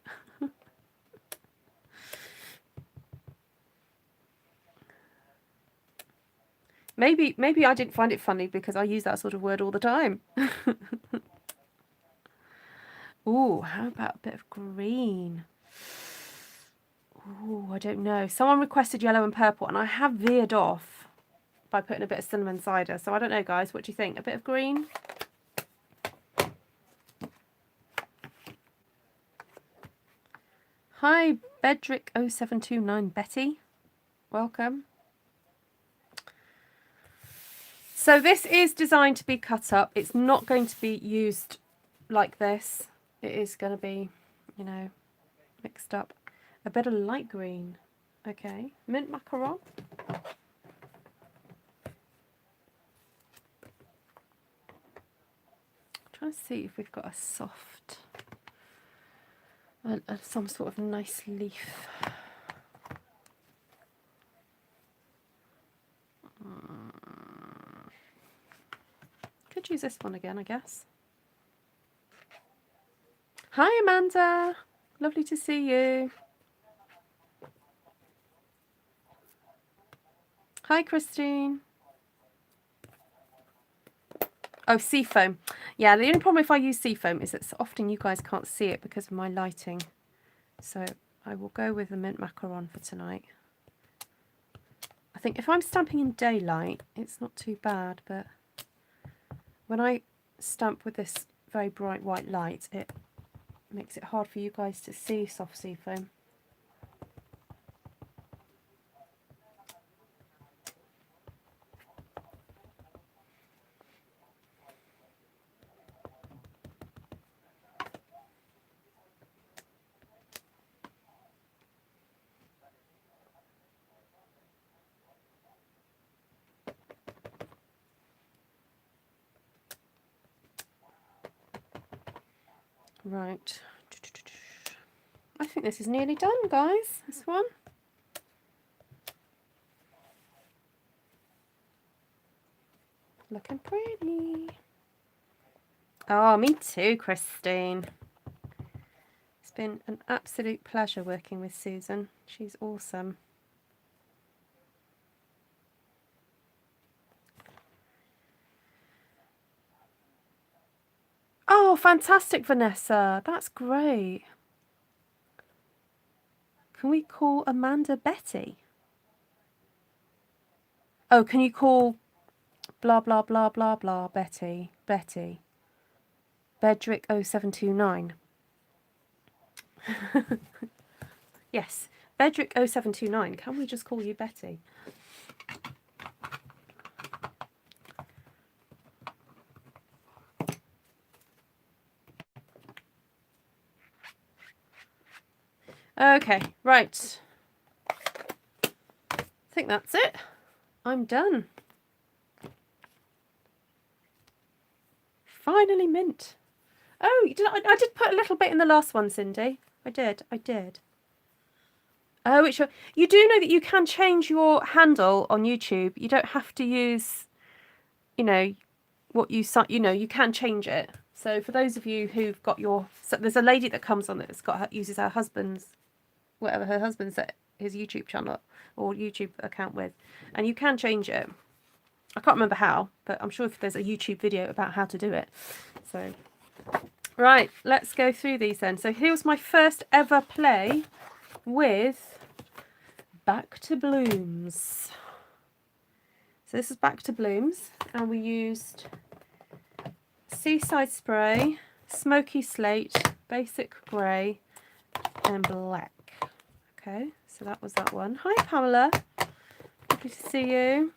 Maybe I didn't find it funny because I use that sort of word all the time. Ooh, how about a bit of green? Ooh, I don't know. Someone requested yellow and purple, and I have veered off by putting a bit of cinnamon cider. So I don't know, guys. What do you think? A bit of green? Hi, Bedrick0729 Betty. Welcome. So this is designed to be cut up. It's not going to be used like this. It is going to be, you know, mixed up. A bit of light green. Okay. Mint macaron. trying to see if we've got a soft, some sort of nice leaf. Could use this one again, I guess. Hi, Amanda. Lovely to see you. Hi, Christine. Oh, seafoam. Yeah, the only problem if I use seafoam is that often you guys can't see it because of my lighting. So I will go with the mint macaron for tonight. I think if I'm stamping in daylight, it's not too bad, but when I stamp with this very bright white light, it makes it hard for you guys to see soft seafoam. Right. I think this is nearly done, guys. This one. Looking pretty. Oh, me too, Christine. It's been an absolute pleasure working with Susan. She's awesome. Oh, fantastic, Vanessa. That's great. Can we call Amanda Betty? Oh, can you call blah, blah, blah, blah, blah, Betty? Betty. Bedrick 0729. Yes, Bedrick 0729. Can we just call you Betty? Okay, right. I think that's it. I'm done. Finally mint. Oh, I did put a little bit in the last one, Cindy. I did. Oh, you do know that you can change your handle on YouTube. You don't have to use, what you can change it. So for those of you who've got there's a lady that comes on that's uses her husband's, whatever her husband's set his YouTube channel or YouTube account with, and you can change it. I can't remember how, but I'm sure if there's a YouTube video about how to do it. So, right, let's go through these then. So here's my first ever play with Back to Blooms. So this is Back to Blooms, and we used Seaside Spray, Smoky Slate, Basic Grey, and Black. Okay, so that was that one. Hi, Pamela. Lovely to see you.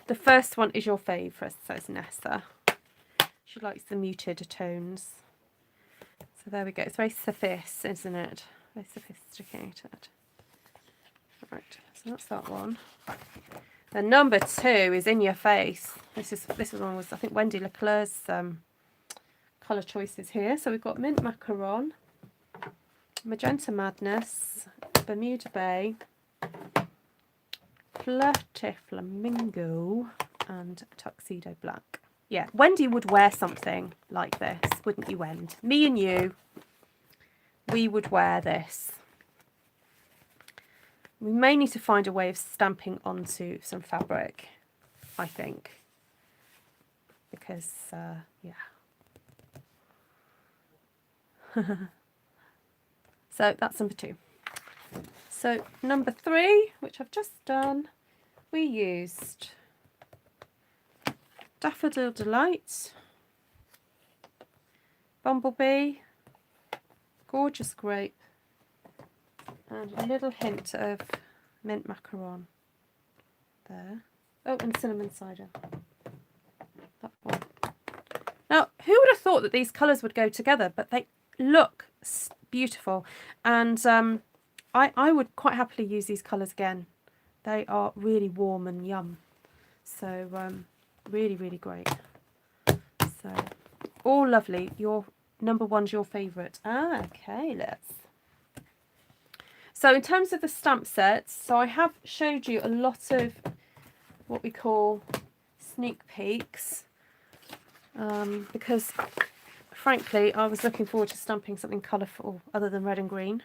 The first one is your favourite, says Nessa. She likes the muted tones. So there we go. It's very sophisticated, isn't it? Very sophisticated. Right, so that's that one. Then number 2 is In Your Face. This one was, I think, Wendy Leclerc's colour choices here. So we've got Mint Macaron, Magenta Madness, Bermuda Bay, Flirty Flamingo, and Tuxedo Black. Yeah, Wendy would wear something like this, wouldn't you, Wendy? Me and you, we would wear this. We may need to find a way of stamping onto some fabric, I think, because, yeah. So that's number 2. So number 3, which I've just done, we used Daffodil Delight, Bumblebee, Gorgeous Grape, and a little hint of mint macaron there. Oh, and cinnamon cider. That one. Now, who would have thought that these colours would go together? But they look beautiful, and I would quite happily use these colours again. They are really warm and yum. So really, really great. So So all lovely. Your number one's your favourite. Ah, okay, let's. So in terms of the stamp sets, so I have showed you a lot of what we call sneak peeks, because frankly I was looking forward to stamping something colourful other than red and green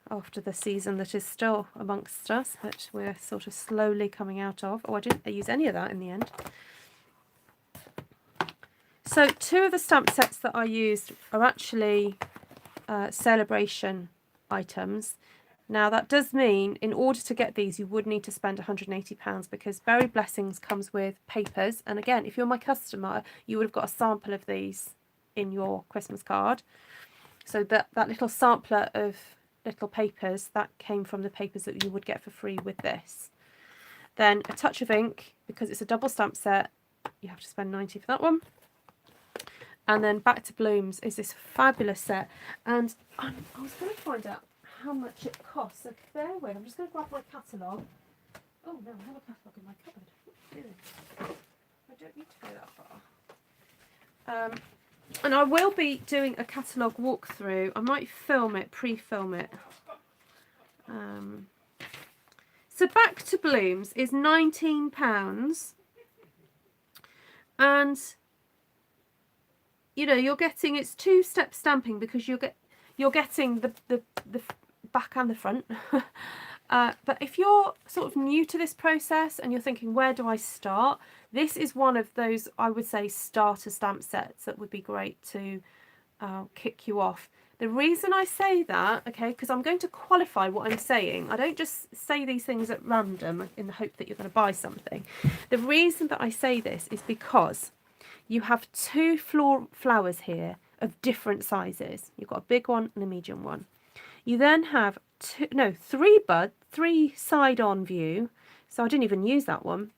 after the season that is still amongst us, that we're sort of slowly coming out of. Oh, I didn't use any of that in the end. So two of the stamp sets that I used are actually celebration items. Now that does mean in order to get these you would need to spend £180 because Berry Blessings comes with papers, and again if you're my customer you would have got a sample of these in your Christmas card. So that little sampler of little papers, that came from the papers that you would get for free with this. Then a touch of ink, because it's a double stamp set, you have to spend £90 for that one. And then Back to Blooms is this fabulous set, and I was going to find out how much it costs, so bear with. I'm just going to grab my catalogue. Oh no, I have a catalogue in my cupboard. I don't need to go that far. And I will be doing a catalogue walkthrough. I might film it, pre-film it. So Back to Blooms is £19, and you know you're getting, it's two-step stamping because you're getting the back and the front. But if you're sort of new to this process and you're thinking, where do I start? This is one of those, I would say, starter stamp sets that would be great to kick you off. The reason I say that, okay, because I'm going to qualify what I'm saying. I don't just say these things at random in the hope that you're going to buy something. The reason that I say this is because you have two flowers here of different sizes. You've got a big one and a medium one. You then have three side-on view. So I didn't even use that one.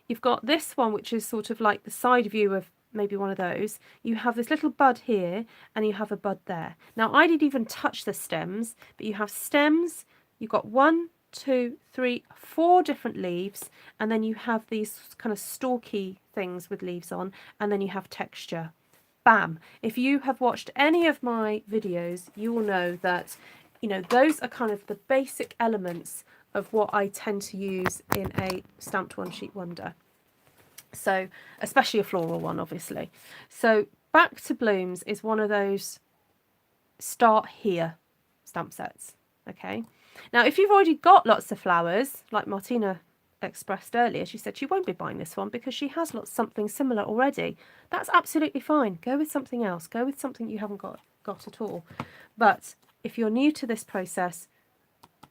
You've got this one, which is sort of like the side view of maybe one of those. You have this little bud here and you have a bud there. Now I didn't even touch the stems, but you have stems. You've got 1, 2, 3, 4 different leaves, and then you have these kind of stalky things with leaves on, and then you have texture. Bam! If you have watched any of my videos, you will know that, you know, those are kind of the basic elements of what I tend to use in a stamped one sheet wonder. So, especially a floral one, obviously. So, Back to Blooms is one of those start here stamp sets. Okay. Now, if you've already got lots of flowers, like Martina expressed earlier, she said she won't be buying this one because she has something similar already. That's absolutely fine. Go with something else. Go with something you haven't got at all. But if you're new to this process,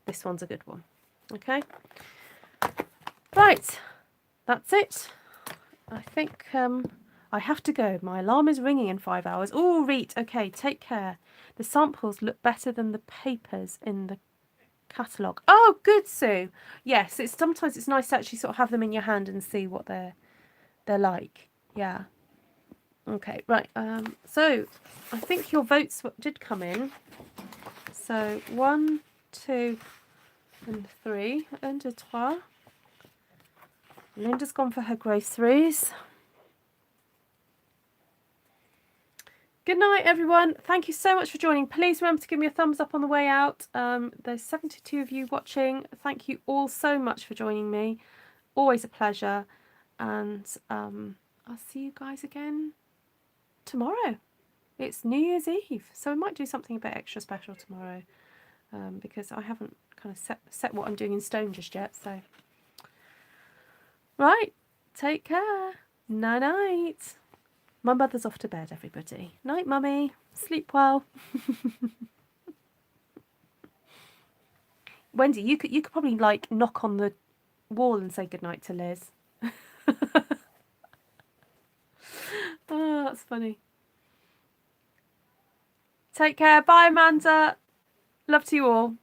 this one's a good one. Okay. Right. That's it. I think I have to go. My alarm is ringing in 5 hours. Oh, Reet. Okay, take care. The samples look better than the papers in the catalogue. Oh, good, Sue. Yes, sometimes it's nice to actually sort of have them in your hand and see what they're like. Yeah. Okay, right. So I think your votes did come in. So 1, 2, and 3. 1, 2, 3. Linda's gone for her groceries. Good night, everyone. Thank you so much for joining. Please remember to give me a thumbs up on the way out. There's 72 of you watching. Thank you all so much for joining me. Always a pleasure. And I'll see you guys again tomorrow. It's New Year's Eve, so I might do something a bit extra special tomorrow, because I haven't kind of set what I'm doing in stone just yet. So, right, take care. Night night. My mother's off to bed, everybody. Night, mummy. Sleep well. Wendy, you could probably like knock on the wall and say goodnight to Liz. Oh, that's funny. Take care. Bye, Amanda. Love to you all.